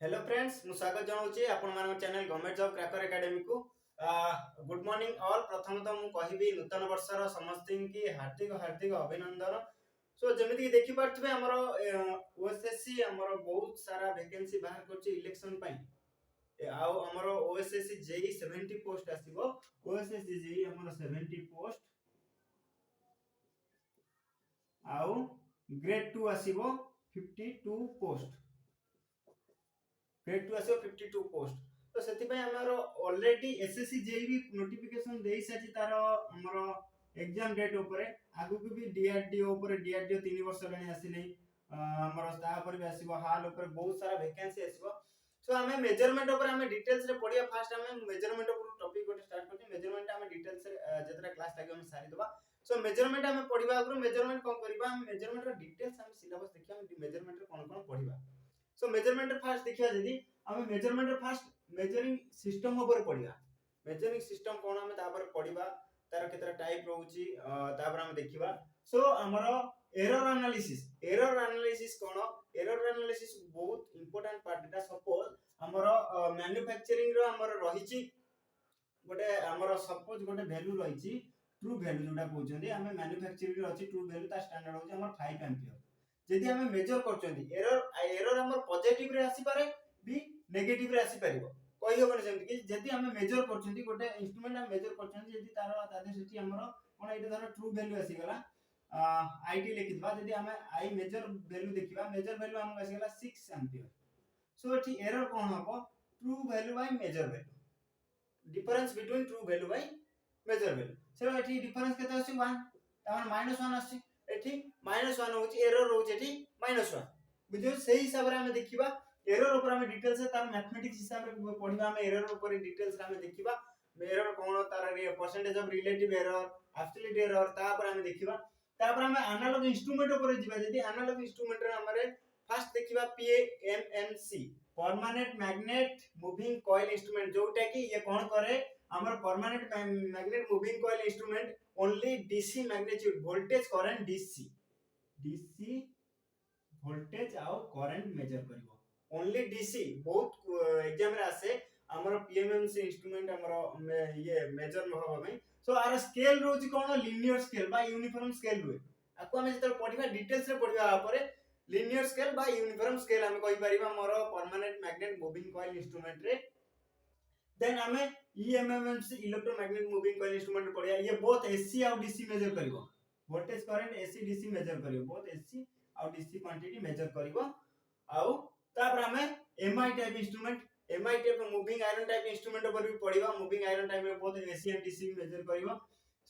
Hello friends मु स्वागत जनाऊँ आपण channel government job cracker academy को। Good morning all. प्रथमतः मु कहबी नूतन वर्षर समस्त की हार्दिक हार्दिक अभिनंदन। सो जमिति कि देखि पारथबे हमर ओएसएससी हमर बहुत सारा वैकेंसी बाहर करछि इलेक्शन पई। आउ हमर ओएसएससी जेई 70 पोस्ट आसीबो। ओएसएससी जेई हमर 70 पोस्ट आउ ग्रेड 2 आसीबो 52 पोस्ट। ग्रेड 2 आसीबो 52 पोस्ट। तो सेति पय हमर ऑलरेडी एसएससी जेई भी नोटिफिकेशन देई साची तार हमर एग्जाम डेट ऊपर आगु को भी डीआरडीओ ऊपर डीआरडीओ 3 वर्ष लणी आसीले। हमर ता ऊपर भी आसीबो हाल ऊपर बहुत सारा वैकेंसी आसीबो। सो हमें मेजरमेंट ऊपर हमें डिटेल्स रे पढिया। फास्ट हमें मेजरमेंट ऊपर टॉपिक गोटे स्टार्ट करछि। मेजरमेंट हमें डिटेल्स रे जेतरा क्लास लागे हम सारी दबा। सो मेजरमेंट हमें पढिबा ऊपर मेजरमेंट कोन करबा हम मेजरमेंट रो डिटेल्स हम सिलेबस देखिया हम मेजरमेंट रे कोन कोन पढिबा। सो मेजरमेंट रे फास्ट देखिया जदी हमें मेजरमेंट रे फास्ट मेजरिंग सिस्टम ऊपर पढिबा। मेजरिंग सिस्टम कोन हमें ता पर पढिबा तार केतरा टाइप रहउची ता पर हम देखिबा। सो हमरो एरर एनालिसिस कोन एरर एनालिसिस बहुत इंपोर्टेंट पार्ट एटा। सपोज हमरो मैन्युफैक्चरिंग रो हमरो रहिची गोटे हमरो सपोज गोटे वैल्यू रहिची ट्रू वैल्यू जोटा कहउछन्ती हमें मैन्युफैक्चरिंग रो अछि ट्रू वैल्यू ता स्टैंडर्ड होची हमर 5 एम्पियर। जदि हमें मेजर करछन्ती एरर हमर पॉजिटिव रे आसी पारे भी नेगेटिव रे आसी परिबो। कहि होबन सेमति कि जदि हमें मेजर करछन्ती गोटे इंस्ट्रूमेंट हम मेजर करछन्ती जदि तार तादे सेठी हमर कोन एटा धर ट्रू वैल्यू आसी गला आईटी लिखितबा जदि हमें आई मेजर वैल्यू देखिबा मेजर वैल्यू हम आसी गला 6 एम्पियर। सो एठी एरर कोन हबो true value by measure value difference between true value by measure value. So एठी डिफरेंस केते आसी 1 तार -1 आसी एठी -1 होची एरर होची एठी -1 बुझियो सेही हिसाब रे हम देखिबा। एरर ऊपर हम डिटेल्स से तार मैथमेटिक्स हिसाब रे पढिबा हम एरर ऊपर डिटेल्स रे हम देखिबा एरर कोन तार percentage of relative error absolute error ता पर हम देखिबा। ता पर हम एनालॉग इंस्ट्रूमेंट ऊपर जिबा जदी एनालॉग इंस्ट्रूमेंट रे हमरे फर्स्ट देखिबा PMMC permanent magnet moving coil instrument जोटा कि ये कोन करे हमर permanent magnet moving coil instrument only DC magnitude voltage current DC voltage आउ करंट मेजर करिवो ओनली डीसी। बहुत एग्जाम रे आसे हमर पीएमएमसी इंस्ट्रूमेंट हमर ये मेजर न होबा में। सो आर स्केल रोज कोन लीनियर स्केल बा यूनिफॉर्म स्केल हुए आको हम जतर पढिबा डिटेल्स रे पढिबा पारे लीनियर स्केल बा यूनिफॉर्म स्केल हम कहि परिबा हमर permanent magnet moving coil instrument रे। देन हमें EMMC electromagnetic moving coil instrument पढिया ये बोथ एसी और डीसी मेजर करिवो voltage current AC DC measure करिवो बोथ एसी और डीसी क्वांटिटी मेजर करिवो। आउ तापर हमें MI type instrument MI type moving iron type instrument ऊपर भी पढिबा। मूविंग आयरन टाइप में both AC and DC measure करिवो।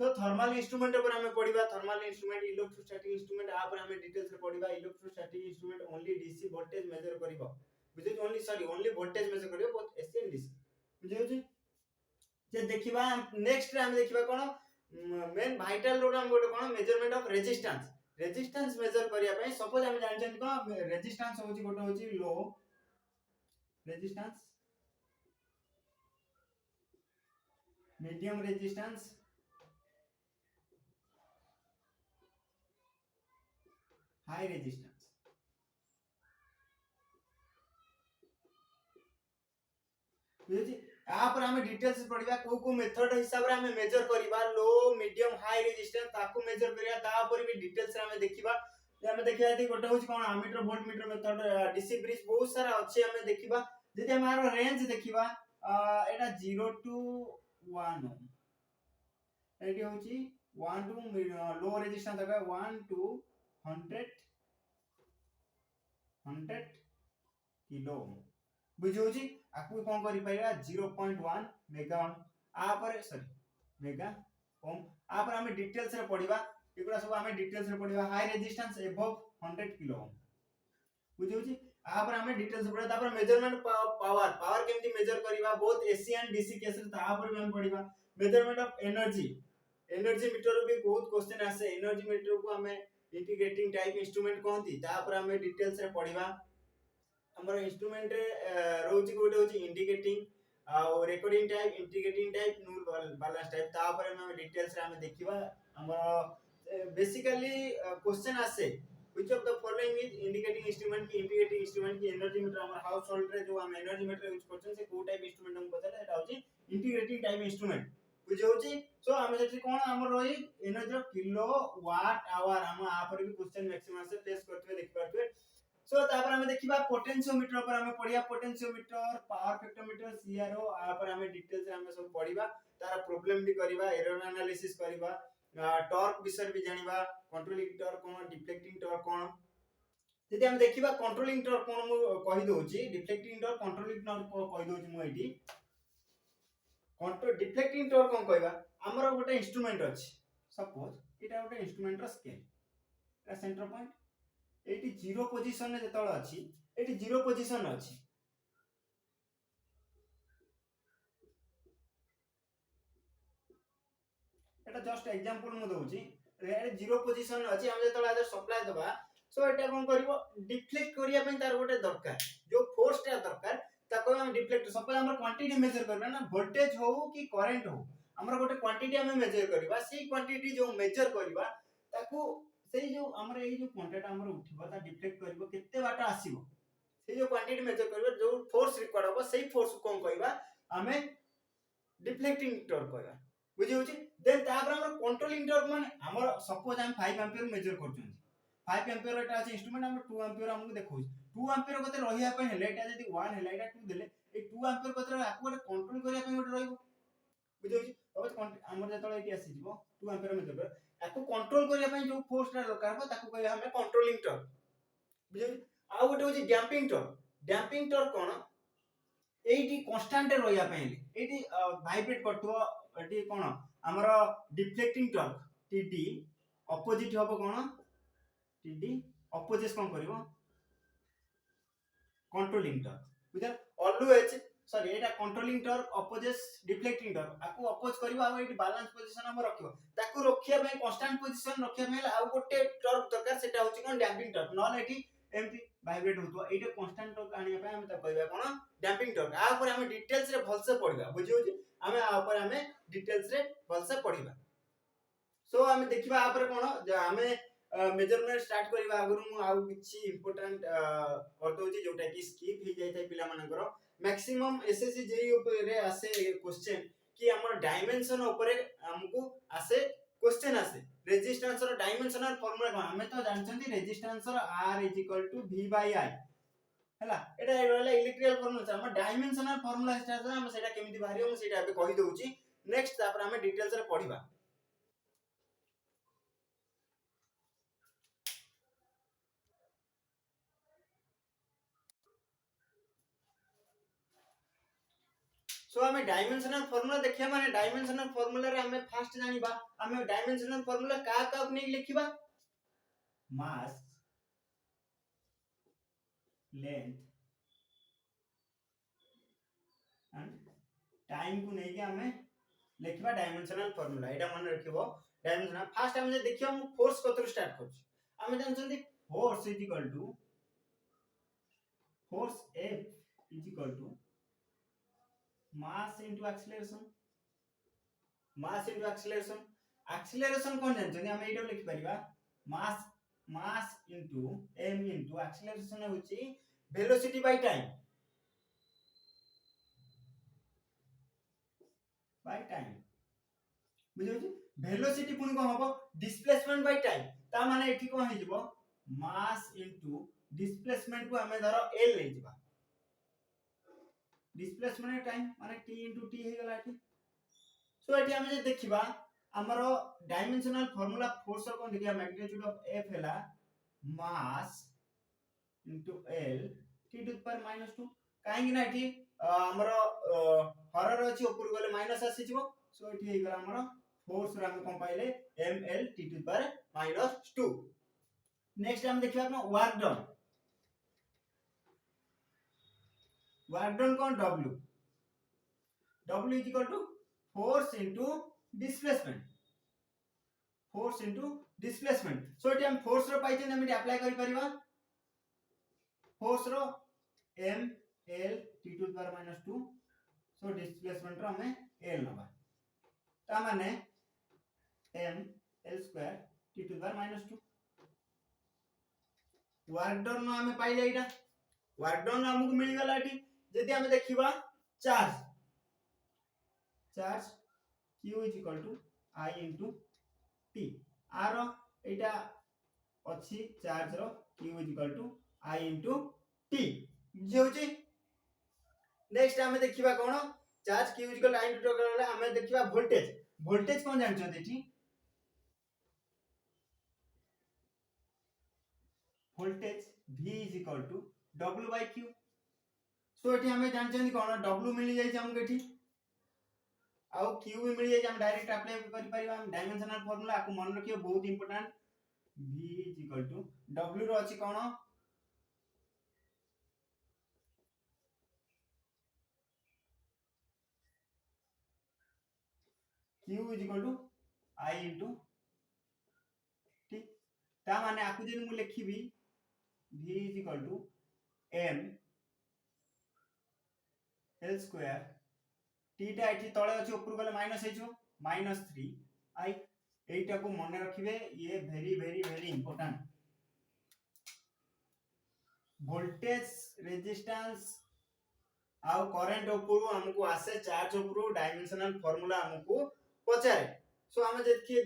सो थर्मल इंस्ट्रूमेंट ऊपर हमें पढिबा थर्मल इंस्ट्रूमेंट इलेक्ट्रोस्टैटिक इंस्ट्रूमेंट आ पर हमें डिटेल्स रे पढिबा electrostatic instrument only DC voltage measure करिवो बुझे only sorry only voltage measure करिवो बोथ एसी एंड डीसी बुझे जे देखिबा। नेक्स्ट रे हम देखिबा कोन मेन वाइटल रोड हम गोटे कोन मेजरमेंट ऑफ रेजिस्टेंस मेजर करिया पय सपोज हम जानछन कोन रेजिस्टेंस होची गोटे होची low resistance medium resistance high resistance बुझी। आ पर हम डिटेल्स पढिबा को मेथड हिसाब रे हम मेजर करिबा लो मीडियम हाई रेजिस्टेंस ताको मेजर करिया ता पर भी डिटेल्स रे हम देखिबा। हम देखिया यदि गोटे होची कोन ammeter voltmeter method DC bridge बहुत सारा अछि हम देखिबा। जदि हमारो रेंज देखिबा एटा 0 टू 1 एटी होची 1 टू लो रेजिस्टेंस तक 1 टू 100 किलो बुझौची आकु कोन करि पाइबा 0.1 मेगा ओम आ पर सॉरी मेगा ओम आ पर हम डिटेल्स रे पढिबा एकुरा सब हम डिटेल्स रे पढिबा high resistance above 100 kilo ohm बुझौची आ पर हम डिटेल्स पढिबा। तापर मेजरमेंट पावर केमति मेजर करिबा both AC and DC case रे ता पर हम पढिबा। मेजरमेंट ऑफ एनर्जी मीटर भी बहुत क्वेश्चन आसे एनर्जी मीटर को हमें इंटीग्रेटिंग टाइप इंस्ट्रूमेंट कहंती ता पर हम डिटेल्स रे पढिबा। हमर इंस्ट्रूमेंट रे रोची गोटे होची इंडिकेटिंग आ recording type integrating type null balance type ता पर हम डिटेल्स रे हम देखिबा। हमर बेसिकली क्वेश्चन आसे which of the following is indicating instrument की इंडिकेटिंग इंस्ट्रूमेंट की एनर्जी मीटर हमर हाउस होल्ड रे जो हम एनर्जी मीटर यूज करछन से को टाइप इंस्ट्रूमेंट हम पता एटा होची इंटीग्रेटिंग टाइप इंस्ट्रूमेंट बुझे होची। सो हम सेठी कोन हमर रही एनर्जी किलो वाट आवर हम आ पर भी क्वेश्चन मैक्सिमम से फेस करथबे देखि पाथबे। सो तापर हम देखिबा पोटेंशियोमीटर पर हम पढिया पोटेंशियोमीटर पावर फैक्टोमीटर सीआरओ आ पर हम डिटेल्स हम सब पढिबा तार प्रॉब्लम भी करबा एरर एनालिसिस करबा टॉर्क विषय भी जानिबा कंट्रोलिंग टॉर्क कोन डिफ्लेक्टिंग टॉर्क कोन जदि हम देखिबा कंट्रोलिंग टॉर्क कोन मु कहि दोछि डिफ्लेक्टिंग टॉर्क कंट्रोलिंग टॉर्क कहि दोछि मु एठी कंट्रोल डिफ्लेक्टिंग टॉर्क कोन कहबा हमर गोटे इंस्ट्रूमेंट अछि सपोज एटा गोटे इंस्ट्रूमेंट रो स्केल एटा centre point eighty zero position रे जतळ अछि एटी जीरो पोजीशन अछि एटा जस्ट एग्जांपल मु दोछि रे जीरो पोजीशन अछि हम जतळ आदर सप्लाई दबा सो एटा कोन करिवो डिफ्लेक्ट करिया पई तार गोटे दरकार जो फोर्स टा दरकार ताको हम डिफ्लेक्ट सपोज हम क्वांटिटी मेजर करबा ना वोल्टेज हो कि करंट हो हमर गोटे क्वांटिटी हम मेजर करबा सेही क्वांटिटी जो मेजर करबा ताको सेही जो हमर एई जो क्वांटिटी हमर उठिबो ता डिफ्लेक्ट करबो केते बाटा आसीबो सेही जो क्वांटिटी मेजर करबा जो फोर्स रिक्वायर्ड हो सेही फोर्स कोन कहबा हमें डिफ्लेक्टिंग टॉर्क कहबा बुझी होची। देन तापर हमर कंट्रोलिंग टॉर्क माने हमर सपोज हम 5 एम्पीयर मेजर करछन 5 एम्पीयर एटा अछि इंस्ट्रूमेंट हम 2 एम्पीयर हमकु देखौ 2 एम्पीयर कते रहिया पय हेले एटा जदी 1 हेला एटा 2 देले ए 2 एम्पीयर कते आकु गोटे कंट्रोल करिया पय गोटे रहइबो बुझी होची। अब हमर जतळ एटी आसी जिवो 2 एम्पीयर मेजर कर आकु कंट्रोल करिया पय जो फोर्स टा दरकार हो ताकु कहबा हम कंट्रोलिंग टॉर्क बुझी होची। आ गोटे होची डैंपिंग टॉर्क कोन एटी कांस्टेंट रहिया पय एटी वाइब्रेट करथो एटी कोन हमर डिफ्लेक्टिंग टॉर्क टीडी ऑपोजिट होबो कोन टीडी ऑपोजिट कोन करिवो कंट्रोलिंग टॉर्क बुझा ऑलवेज सॉरी एटा controlling torque opposite deflecting torque आकु अपोज करिवो आ एटी बैलेंस पोजीशन हम रखिवो ताकु रखिया पय कांस्टेंट पोजीशन रखिया पय आ गोटे टॉर्क दरकार सेटा होची कोन डैंपिंग टॉर्क नॉन एटी एमपी वाइब्रेट होतो एटा कांस्टेंट टॉर्क आनिया पय हम ता कहबा कोन डैंपिंग टॉर्क आ ऊपर हम डिटेल्स रे भलसे पढिबा बुझियो जी हमें आ ऊपर हमें डिटेल्स रे भलसे पढिबा। सो हमें देखिबा आ ऊपर कोन हमें मेजरमेंट स्टार्ट करबा आगरु मु आउ किछि इंपोर्टेंट कर दोछि जोटा कि स्किप ही जाय थाय पिला मानकर मैक्सिमम एसएससी जेई ऊपर आसे क्वेश्चन कि हमर डायमेंशन ऊपर हमकु आसे क्वेश्चन आसे रेजिस्टेंस रो डायमेंशनल फार्मूला कोन हमें तो जानछंती रेजिस्टेंस रो R V/I हला एटा रहला इलेक्ट्रिकल फार्मूला हम डायमेंशनल फार्मूला स्टार्ट हम सेटा केमिति बाहरियो मु सेटा अबे कहि दोछि नेक्स्ट तापर हम डिटेल्स रे पढिबा। सो हमें डायमेंशनल फार्मूला देखिया माने डायमेंशनल फार्मूला रे हमें फर्स्ट जानिबा हमें डायमेंशनल फार्मूला का नै लिखिबा मास लेंथ एंड टाइम को नै के हमें लिखिबा डायमेंशनल फार्मूला एटा मन रखिबो डायमेंशनल फर्स्ट हम जे देखियो हम फोर्स कतरो स्टार्ट करछ हमें जानछंती force F mass into acceleration कोन जानछंती हम एटा लिखि परिबा mass into m into acceleration होची velocity by time बुझियो छी velocity पुनी कोन हबो displacement by time ता माने एठी कोन हे जिवो mass into displacement को हमें धरो l ले जिबा displacement टाइम माने t into t हे गला एठी। सो एठी हम जे देखिबा हमरो डायमेंशनल फार्मूला फोर्स को देखिया मैग्नीट्यूड ऑफ F हैला mass into l t to the power -2 काहे कि ना एठी हमरो हरर अछि ऊपर गले माइनस आसी जिवो सो एठी हे गला हमरो फोर्स रे हम कोन पाइले ml t to the power -2। Next हम देखिबा अपन वर्क डन कोन w is equal to force into displacement so एठी हम फोर्स रो पाइछन हम एठी अप्लाई करि परिबा फोर्स रो m l t to the power -2 so displacement रो हमें l नबा ता माने m l square t to the power -2 work done आमे पाइले एटा वर्क डन हमकु मिल गला एटी जदी आमे देखिबा charge charge q is equal to I into t आरो एटा अछि चार्ज रो q is equal to I into t जे होची नेक्स्ट आमे देखिबा कोन charge q is equal I into t करले आमे देखिबा वोल्टेज वोल्टेज कोन जानछो एटी voltage v is equal to w by q so एठी हमें जानछन कोन w मिल जाय हमके एठी आउ q भी मिल जाय हम डायरेक्ट अप्लाई करि परिबा हम डायमेंशनल फार्मूला आपको मन रखियो बहुत important v is equal to w रो अछि कोन q is equal to I into t ता माने आपको जे मु लिखिबी v is equal to m l square t टा एठी तळे अछि ऊपर गले माइनस हेजो -3 I एटा को मन रखिबे ये very very very important voltage resistance आउ करंट ऊपर हमको आसे चार्ज ऊपर डायमेंशनल फार्मूला हमको पचारे सो हम जदी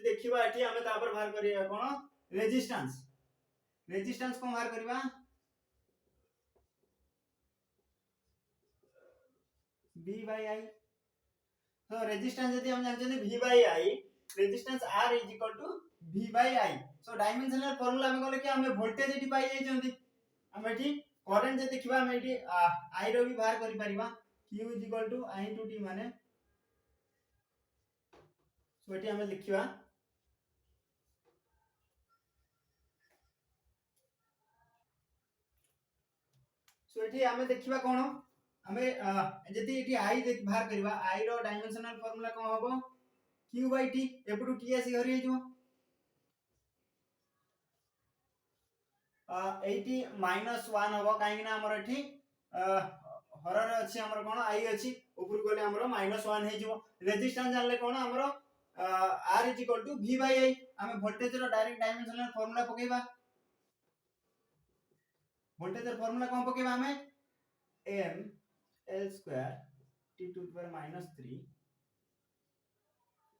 देखिबा एठी हम तापर बाहर करिया कोन रेजिस्टेंस रेजिस्टेंस को बाहर करिबा v by I तो रेजिस्टेंस यदि हम जानते हैं v by I resistance R is equal to v by I so dimensional formula में कहले कि हमें वोल्टेज एटी पाई जाय जंदी हम एटी करंट जे देखिबा हम एटी I रो भी बाहर करि परिबा q is equal to I into t माने सो एटी हम लिखिबा सो एटी हम देखिबा कोन हमें जदी एटी I देख बाहर करिबा I रो डायमेंशनल फार्मूला कोन होबो q by t एपटू t आसी हरि जो 80 -1 होबो काहे ना हमर एठी हरर अछि हमर कोन I अछि ऊपर गले हमर -1 हे जो रेजिस्टेंस जानले कोन हमर R is equal to v by I हमें वोल्टेज रो डायरेक्ट डायमेंशनल फार्मूला पकेबा वोल्टेज रो फार्मूला कोन पकेबा हमें m l square t to the power -3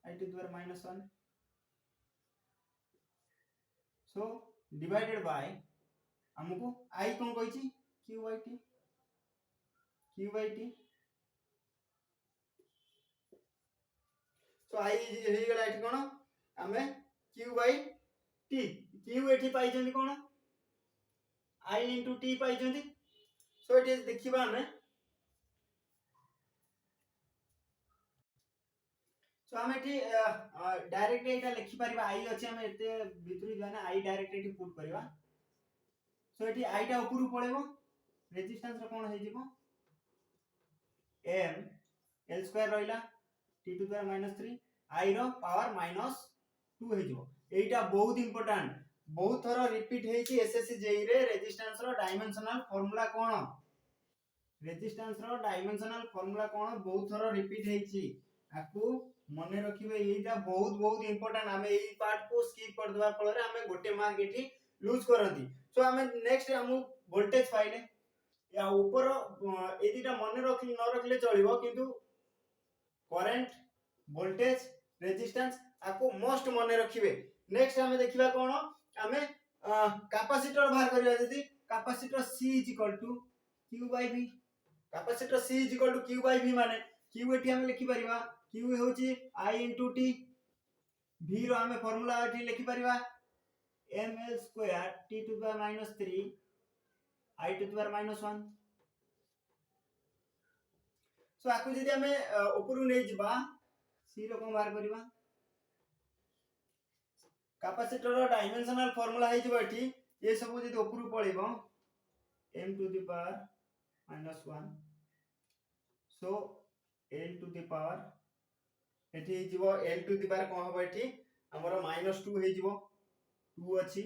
I to the power -1 so divided by हमको I कोन कहै छी q by t so I हे गेला एठी कोन हमें q by t q एठी पाई जंदी कोन I into t पाई जंदी सो एठी देखिबा हमें सो हम एठी डायरेक्ट एटा लिखि परिबा I अछि हम एते भितरी जाना I डायरेक्ट एठी पुट परिबा सो एठी I टा ऊपर पळेबो रेजिस्टेंस रो कोन हे जिवो m l स्क्वायर रहिला t to the power -3 I रो पावर -2 हे जिवो एटा बहुत इंपोर्टेंट बहुत थरो रिपीट हेची एसएससी जेई रे रेजिस्टेंस रो डायमेंशनल फार्मूला कोन रेजिस्टेंस रो डायमेंशनल फार्मूला कोन बहुत थरो रिपीट हेची आकू मने रखिबे एटा बहुत बहुत इंपोर्टेंट हमें एई पार्ट को स्किप कर देबा फल रे हमें गोटे मार्क एठी लूज करंती सो हमें नेक्स्ट हम वोल्टेज पाइले या ऊपर एदिटा मने रखि न रखले चलिबो किंतु करंट वोल्टेज रेजिस्टेंस आकू मोस्ट मने रखिबे नेक्स्ट हमें देखिबा कोन हमें कैपेसिटर बाहर करिया जदी capacitor C is equal to q by v capacitor C is equal to q by v माने q एठी हम लिखि परिबा q होची I into t v रो हमें फार्मूला एठी लिखि परिबा ml square t to the power -3 I to the power -1 सो आकु जदी हमें ऊपर नै जिबा c रो कोन बाहर करिबा कैपेसिटर रो डायमेंशनल फार्मूला हे जिवो एठी ये सब जदी ऊपर पळिबो m to the power -1 so l to the power एठी जिवो l to the power कोन होबो एठी हमरो -2 हे जिवो 2 अछि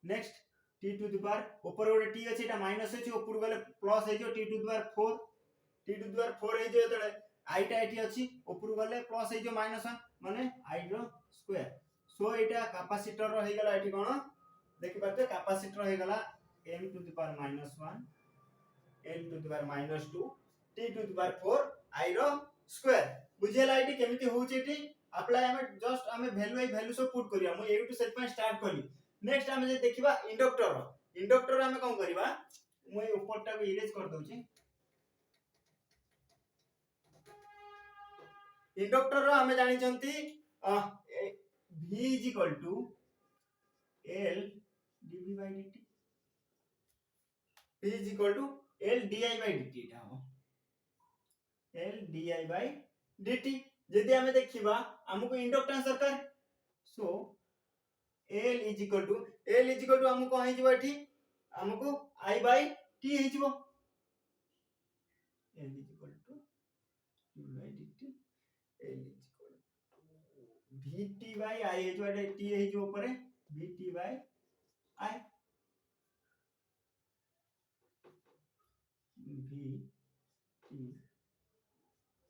next t to the power ऊपर ओडे t अछि एटा माइनस अछि ऊपर गले प्लस हे जो t to the power 4 t to the power 4 हे जो एतले i टा एठी अछि ऊपर गले प्लस हे जो -1 माने i रो स्क्वायर सो एटा कैपेसिटर रो हे गेला एठी कोन देखि पाते कैपेसिटर हे गला m to the power -1 l to the power -2 t to the power 4 i रो स्क्वायर बुझेला इटी केमिति होउची इटी अप्लाई हमें जस्ट हमें वैल्यू सब पुट करिया मु ए टू सेट पे स्टार्ट करली नेक्स्ट हमें जे देखिबा इंडक्टर हमें कोन करबा मु ए ऊपर टा इरेज कर दउची इंडक्टर रो हमें जानि चंती v is equal to l dv by dt v is equal to l di by dt एटा हो l di by dt जदि हमें देखिबा हमको इंडक्टेंस दरकार सो l इज इक्वल टू हमको कहि जबा एठी हमको i by t हि जबो l is equal to d by dt l is equal to vt by i हि जबा t हि जो ऊपर vt by i v t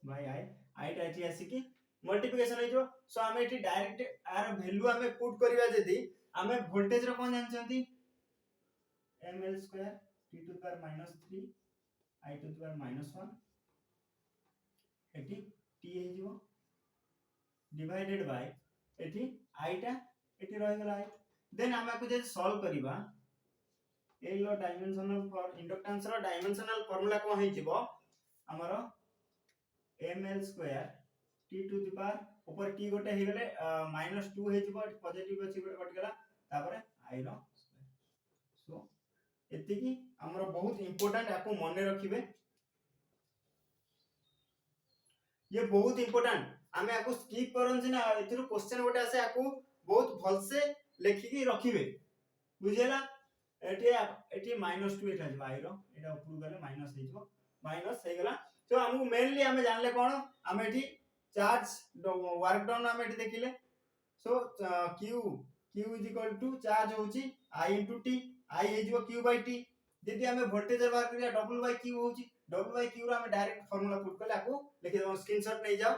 by i i टा एठी आसी की मल्टीप्लिकेशन हो जो सो हमें एठी डायरेक्ट आर वैल्यू हमें पुट करबा जदी हमें वोल्टेज रो कोन जानचंती ml square t to the power -3 i to the power -1 एठी t हे जो डिवाइडेड बाय एठी i टा एठी रह गेला i देन हमें को जे सॉल्व करबा ए लो डायमेंशनल फॉर इंडक्टेंस रो डायमेंशनल फार्मूला को हे जिवो हमरो ml square t to the power ऊपर t गोटे हे गेले -2 हे जिवो पॉजिटिव अछि गोटे कट गेला तापर i रो सो एति की हमरो बहुत इंपोर्टेंट आपको मने रखिबे ये बहुत इंपोर्टेंट हमें आपको स्किप करन छी ना एथिरु क्वेश्चन गोटे आसे आपको बहुत भल से लिखि की रखिबे बुझेला एठी -2 एटा जबा i रो एटा ऊपर गले माइनस हे जबो माइनस हे गेला तो हमहु मेनली हमें जानले कोन हम एठी चार्ज वर्क डाउन हम एठी देखिले so q is equal to charge होची i * t i हे जबो q / t जदि हमें वोल्टेज बात करिया w/q होची w/q रो हम डायरेक्ट फार्मूला पुट करले आपको लिखि दो स्क्रीनशॉट नै जाओ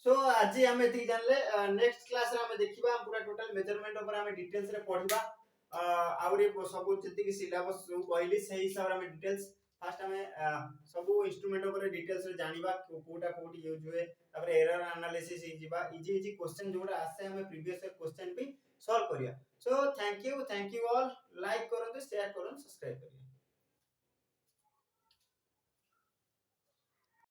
सो आज हम एति जानले नेक्स्ट क्लास रे हम देखिबा हम पूरा टोटल मेजरमेंट ऊपर हम डिटेल्स रे पढिबा आउरे सब जति कि सिलेबस जो कहली सही हिसाब रे हम डिटेल्स फर्स्ट हमें सब इंस्ट्रूमेंट ऊपर डिटेल्स रे जानिबा कोटा कोटी यूज हुए तापर एरर एनालिसिस हि जिबा इजी क्वेश्चन जोडा आसे हमें प्रीवियस क्वेश्चन भी सॉल्व करिया so thank you all like करंतु शेयर करंतु सब्सक्राइब करिया